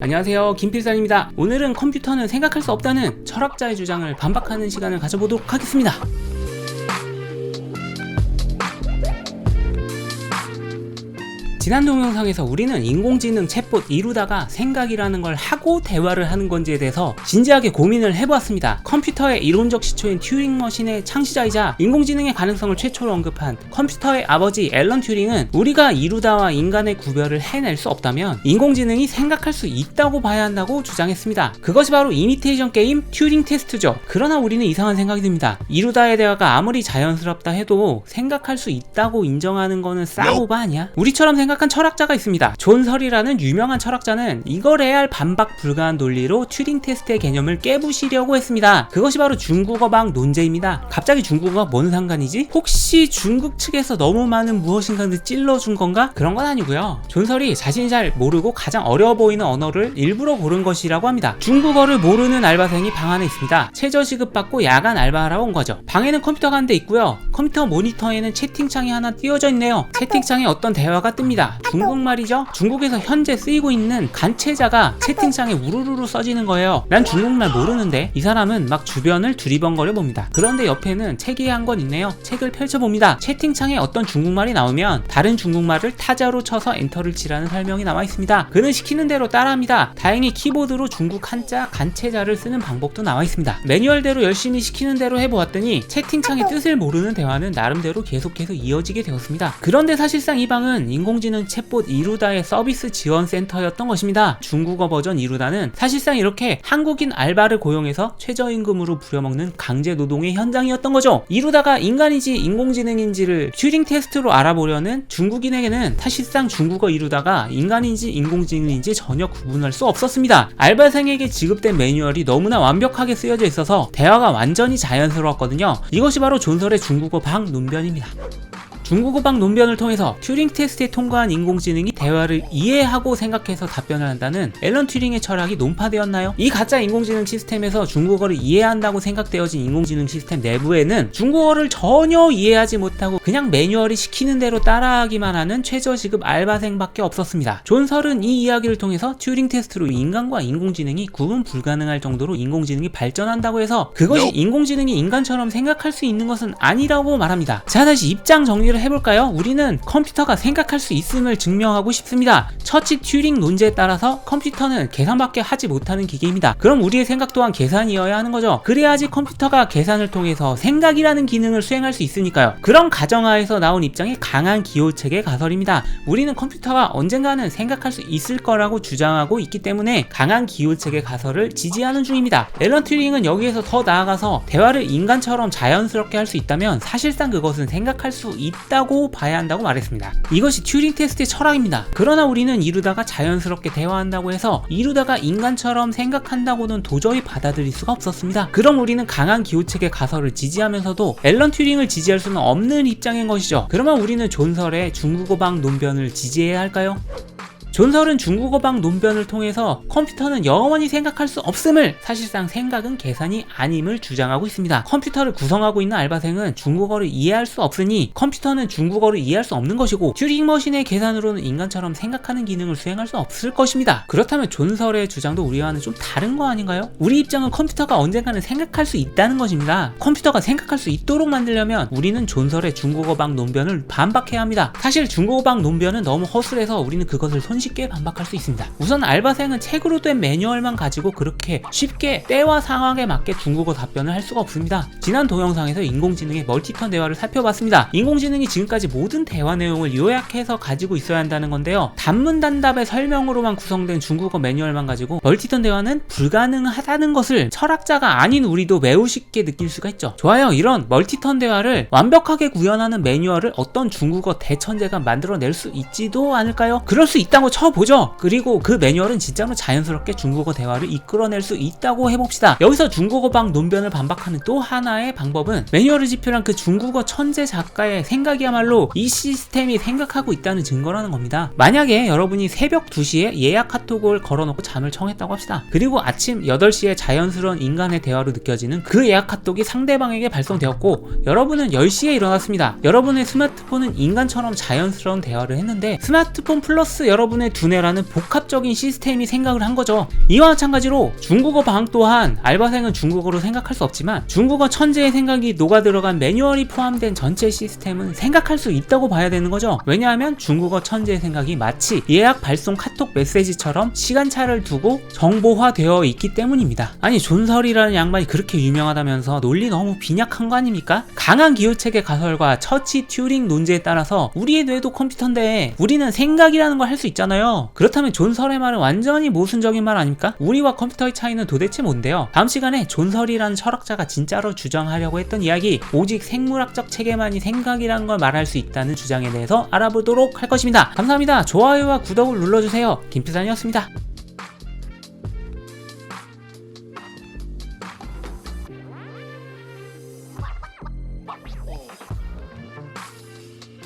안녕하세요, 김필산입니다. 오늘은 컴퓨터는 생각할 수 없다는 철학자의 주장을 반박하는 시간을 가져보도록 하겠습니다. 지난 동영상에서 우리는 인공지능 챗봇 이루다가 생각이라는 걸 하고 대화를 하는 건지에 대해서 진지하게 고민을 해보았습니다. 컴퓨터의 이론적 시초인 튜링 머신의 창시자이자 인공지능의 가능성을 최초로 언급한 컴퓨터의 아버지 앨런 튜링은 우리가 이루다와 인간의 구별을 해낼 수 없다면 인공지능이 생각할 수 있다고 봐야 한다고 주장했습니다. 그것이 바로 이미테이션 게임 튜링 테스트죠. 그러나 우리는 이상한 생각이 듭니다. 이루다의 대화가 아무리 자연스럽다 해도 생각할 수 있다고 인정하는 거는 싸우바 아니야? 우리처럼 생각한 철학자가 있습니다. 존 설이라는 유명한 철학자는 이거래야 할 반박 불가한 논리로 튜링 테스트의 개념을 깨부시려고 했습니다. 그것이 바로 중국어방 논제입니다. 갑자기 중국어가 뭔 상관이지? 혹시 중국 측에서 너무 많은 무엇인가를 찔러준 건가? 그런 건 아니고요. 존 설이 자신이 잘 모르고 가장 어려워 보이는 언어를 일부러 고른 것이라고 합니다. 중국어를 모르는 알바생이 방 안에 있습니다. 최저 시급 받고 야간 알바하러 온 거죠. 방에는 컴퓨터가 한 대 있고요. 컴퓨터 모니터에는 채팅창이 하나 띄워져 있네요. 채팅창에 어떤 대화가 뜹니다. 중국말이죠? 중국에서 현재 쓰이고 있는 간체자가 채팅창에 우르르르 써지는 거예요. 난 중국말 모르는데 이 사람은 막 주변을 두리번거려 봅니다. 그런데 옆에는 책이 한 권 있네요. 책을 펼쳐봅니다. 채팅창에 어떤 중국말이 나오면 다른 중국말을 타자로 쳐서 엔터를 치라는 설명이 나와 있습니다. 그는 시키는 대로 따라합니다. 다행히 키보드로 중국 한자 간체자를 쓰는 방법도 나와 있습니다. 매뉴얼대로 열심히 시키는 대로 해보았더니 채팅창의 뜻을 모르는 대화는 나름대로 계속해서 이어지게 되었습니다. 그런데 사실상 이 방은 인공지능 챗봇 이루다의 서비스 지원 센터였던 것입니다. 중국어 버전 이루다는 사실상 이렇게 한국인 알바를 고용해서 최저임금으로 부려먹는 강제 노동의 현장이었던 거죠. 이루다가 인간인지 인공지능인지를 튜링 테스트로 알아보려는 중국인에게는 사실상 중국어 이루다가 인간인지 인공지능인지 전혀 구분할 수 없었습니다. 알바생에게 지급된 매뉴얼이 너무나 완벽하게 쓰여져 있어서 대화가 완전히 자연스러웠거든요. 이것이 바로 존설의 중국어 방 논변입니다. 중국어방 논변을 통해서 튜링 테스트에 통과한 인공지능이 대화를 이해하고 생각해서 답변을 한다는 앨런 튜링의 철학이 논파되었나요? 이 가짜 인공지능 시스템에서 중국어를 이해한다고 생각되어진 인공지능 시스템 내부에는 중국어를 전혀 이해하지 못하고 그냥 매뉴얼이 시키는 대로 따라하기만 하는 최저시급 알바생밖에 없었습니다. 존 설은 이 이야기를 통해서 튜링 테스트로 인간과 인공지능이 구분 불가능할 정도로 인공지능이 발전한다고 해서 그것이 인공지능이 인간처럼 생각할 수 있는 것은 아니라고 말합니다. 자, 다시 입장 정리를 해볼까요? 우리는 컴퓨터가 생각할 수 있음을 증명하고 싶습니다. 처치 튜링 논제에 따라서 컴퓨터는 계산밖에 하지 못하는 기계입니다. 그럼 우리의 생각 또한 계산이어야 하는 거죠. 그래야지 컴퓨터가 계산을 통해서 생각이라는 기능을 수행할 수 있으니까요. 그런 가정하에서 나온 입장이 강한 기호책의 가설입니다. 우리는 컴퓨터가 언젠가는 생각할 수 있을 거라고 주장하고 있기 때문에 강한 기호책의 가설을 지지하는 중입니다. 앨런 튜링은 여기에서 더 나아가서 대화를 인간처럼 자연스럽게 할 수 있다면 사실상 그것은 생각할 수 있다고 봐야 한다고 말했습니다. 이것이 튜링 테스트의 철학입니다. 그러나 우리는 이루다가 자연스럽게 대화한다고 해서 이루다가 인간처럼 생각한다고는 도저히 받아들일 수가 없었습니다. 그럼 우리는 강한 기호책의 가설을 지지하면서도 앨런 튜링을 지지할 수는 없는 입장인 것이죠. 그러면 우리는 존설의 중국어방 논변을 지지해야 할까요? 존설은 중국어방 논변을 통해서 컴퓨터는 영원히 생각할 수 없음을, 사실상 생각은 계산이 아님을 주장하고 있습니다. 컴퓨터를 구성하고 있는 알바생은 중국어를 이해할 수 없으니 컴퓨터는 중국어를 이해할 수 없는 것이고 튜링 머신의 계산으로는 인간처럼 생각하는 기능을 수행할 수 없을 것입니다. 그렇다면 존설의 주장도 우리와는 좀 다른 거 아닌가요? 우리 입장은 컴퓨터가 언젠가는 생각할 수 있다는 것입니다. 컴퓨터가 생각할 수 있도록 만들려면 우리는 존설의 중국어방 논변을 반박해야 합니다. 사실 중국어방 논변은 너무 허술해서 우리는 그것을 쉽게 반박할 수 있습니다. 우선 알바생은 책으로 된 매뉴얼만 가지고 그렇게 쉽게 때와 상황에 맞게 중국어 답변을 할 수가 없습니다. 지난 동영상에서 인공지능의 멀티턴 대화를 살펴봤습니다. 인공지능이 지금까지 모든 대화 내용을 요약해서 가지고 있어야 한다는 건데요. 단문단답의 설명으로만 구성된 중국어 매뉴얼만 가지고 멀티턴 대화는 불가능하다는 것을 철학자가 아닌 우리도 매우 쉽게 느낄 수가 있죠. 좋아요. 이런 멀티턴 대화를 완벽하게 구현하는 매뉴얼을 어떤 중국어 대천재가 만들어낼 수 있지도 않을까요? 그럴 수 있다고 쳐보죠. 그리고 그 매뉴얼은 진짜로 자연스럽게 중국어 대화를 이끌어낼 수 있다고 해봅시다. 여기서 중국어방 논변을 반박하는 또 하나의 방법은 매뉴얼을 집필한 그 중국어 천재 작가의 생각이야말로 이 시스템이 생각하고 있다는 증거라는 겁니다. 만약에 여러분이 새벽 2시에 예약 카톡을 걸어놓고 잠을 청했다고 합시다. 그리고 아침 8시에 자연스러운 인간의 대화로 느껴지는 그 예약 카톡이 상대방에게 발송되었고 여러분은 10시에 일어났습니다. 여러분의 스마트폰은 인간처럼 자연스러운 대화를 했는데 스마트폰 플러스 여러분의 두뇌 두뇌라는 복합적인 시스템이 생각을 한 거죠. 이와 마찬가지로 중국어 방학 또한 알바생은 중국어로 생각할 수 없지만 중국어 천재의 생각이 녹아들어간 매뉴얼이 포함된 전체 시스템은 생각할 수 있다고 봐야 되는 거죠. 왜냐하면 중국어 천재의 생각이 마치 예약 발송 카톡 메시지처럼 시간차를 두고 정보화되어 있기 때문입니다. 아니 존설이라는 양반이 그렇게 유명하다면서 논리 너무 빈약한 거 아닙니까? 강한 기호체계 가설과 처치 튜링 논제에 따라서 우리의 뇌도 컴퓨터인데 우리는 생각이라는 걸 할 수 있잖아요. 그렇다면 존설의 말은 완전히 모순적인 말 아닙니까? 우리와 컴퓨터의 차이는 도대체 뭔데요? 다음 시간에 존설이라는 철학자가 진짜로 주장하려고 했던 이야기, 오직 생물학적 체계만이 생각이라는 걸 말할 수 있다는 주장에 대해서 알아보도록 할 것입니다. 감사합니다. 좋아요와 구독을 눌러주세요. 김필산이었습니다.